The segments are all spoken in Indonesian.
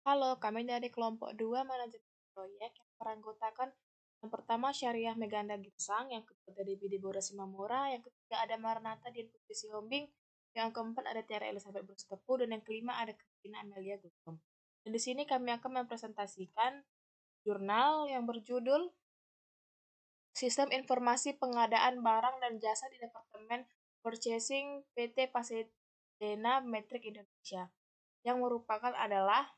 Halo, kami dari kelompok 2 manajemen proyek yang beranggotakan yang pertama Syariah Meganda Girsang, yang kedua dari Bidi Bora Simamora, yang ketiga ada Maranatha Dian Putri Sihombing, yang keempat ada Tiara Elizabeth Brustepu, dan yang kelima ada Christina Amelia Gultom. Dan di sini kami akan mempresentasikan jurnal yang berjudul Sistem Informasi Pengadaan Barang dan Jasa di Departemen Purchasing PT Pasedena Metrik Indonesia, yang merupakan adalah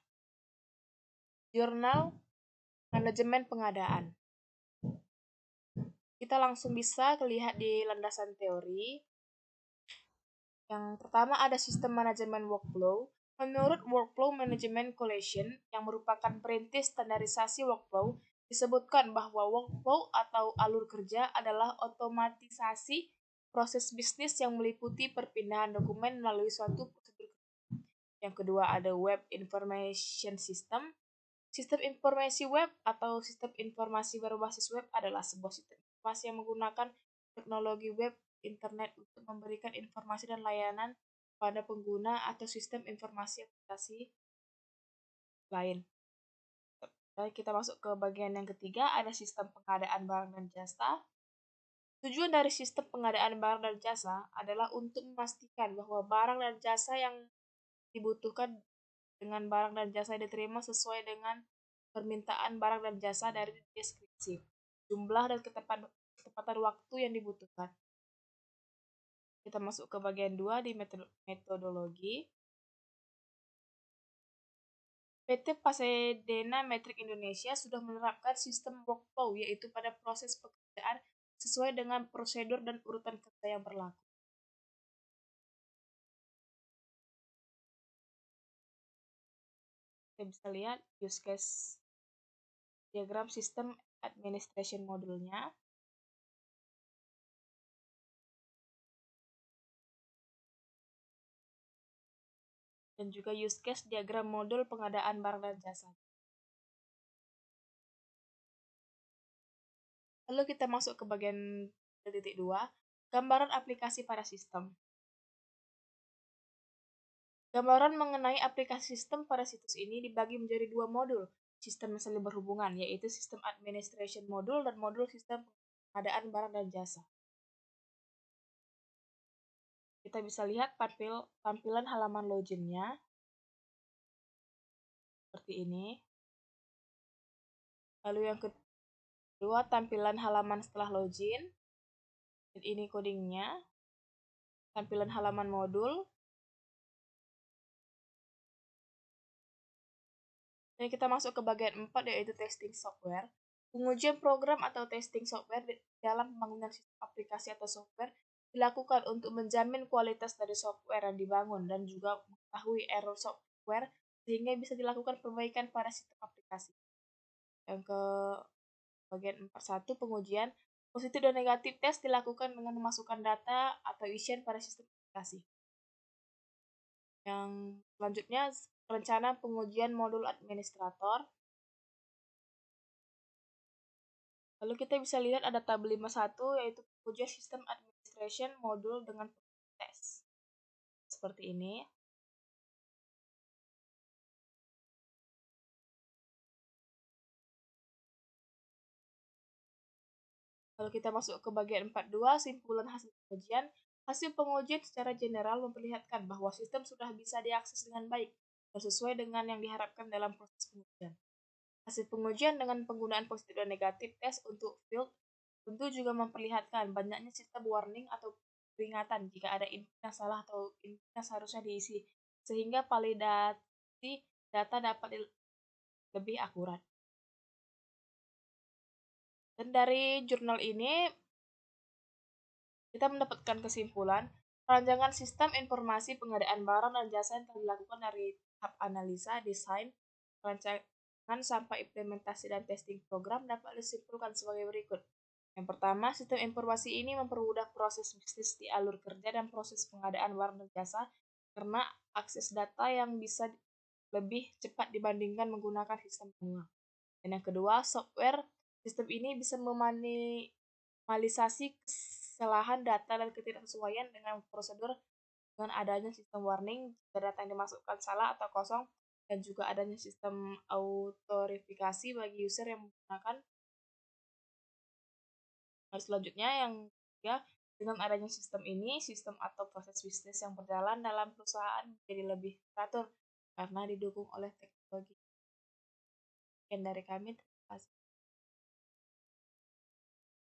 jurnal manajemen pengadaan. Kita langsung bisa lihat di landasan teori. Yang pertama ada sistem manajemen workflow. Menurut Workflow Management Coalition, yang merupakan perintis standarisasi workflow, disebutkan bahwa workflow atau alur kerja adalah otomatisasi proses bisnis yang meliputi perpindahan dokumen melalui suatu prosedur. Yang kedua ada Web Information System. Sistem informasi web atau sistem informasi berbasis web adalah sebuah sistem informasi yang menggunakan teknologi web internet untuk memberikan informasi dan layanan pada pengguna atau sistem informasi aplikasi lain. Dan kita masuk ke bagian yang ketiga, ada sistem pengadaan barang dan jasa. Tujuan dari sistem pengadaan barang dan jasa adalah untuk memastikan bahwa barang dan jasa yang dibutuhkan dengan barang dan jasa yang diterima sesuai dengan permintaan barang dan jasa dari deskripsi, jumlah dan ketepatan waktu yang dibutuhkan. Kita masuk ke bagian 2 di metodologi. PT Pasedena Metrik Indonesia sudah menerapkan sistem workflow, yaitu pada proses pekerjaan sesuai dengan prosedur dan urutan kerja yang berlaku. Kita bisa lihat use case diagram sistem administration modulnya. Dan juga use case diagram modul pengadaan barang dan jasa. Lalu kita masuk ke bagian titik 2, gambaran aplikasi pada sistem. Gambaran mengenai aplikasi sistem pada situs ini dibagi menjadi dua modul, sistem yang saling berhubungan, yaitu sistem administration modul dan modul sistem pengadaan barang dan jasa. Kita bisa lihat tampilan halaman loginnya seperti ini. Lalu yang kedua, tampilan halaman setelah login. Dan ini codingnya. Tampilan halaman modul. Dan kita masuk ke bagian 4, yaitu testing software. Pengujian program atau testing software dalam pembangunan sistem aplikasi atau software dilakukan untuk menjamin kualitas dari software yang dibangun dan juga mengetahui error software sehingga bisa dilakukan perbaikan pada sistem aplikasi. Yang ke bagian 4.1, pengujian positif dan negatif tes dilakukan dengan memasukkan data atau isian pada sistem aplikasi. Yang selanjutnya, rencana pengujian modul administrator. Lalu kita bisa lihat ada tabel 51, yaitu pengujian sistem administration modul dengan tes. Seperti ini. Lalu kita masuk ke bagian 42, simpulan hasil pengujian. Hasil pengujian secara general memperlihatkan bahwa sistem sudah bisa diakses dengan baik dan sesuai dengan yang diharapkan dalam proses pengujian. Hasil pengujian dengan penggunaan positif dan negatif tes untuk field tentu juga memperlihatkan banyaknya sistem warning atau peringatan jika ada input yang salah atau input yang seharusnya diisi, sehingga validasi data dapat lebih akurat. Dan dari jurnal ini, kita mendapatkan kesimpulan, perancangan sistem informasi pengadaan barang dan jasa yang telah dilakukan dari tahap analisa, desain, perancangan sampai implementasi dan testing program dapat disimpulkan sebagai berikut. Yang pertama, sistem informasi ini mempermudah proses bisnis di alur kerja dan proses pengadaan barang dan jasa karena akses data yang bisa lebih cepat dibandingkan menggunakan sistem manual. Dan yang kedua, software sistem ini bisa meminimalisasi kesalahan data dan ketidaksesuaian dengan prosedur dengan adanya sistem warning jika data yang dimasukkan salah atau kosong dan juga adanya sistem autorifikasi bagi user yang menggunakan. Selanjutnya yang ketiga, dengan adanya sistem ini, sistem atau proses bisnis yang berjalan dalam perusahaan menjadi lebih teratur karena didukung oleh teknologi. Sekian dari kami, terima kasih.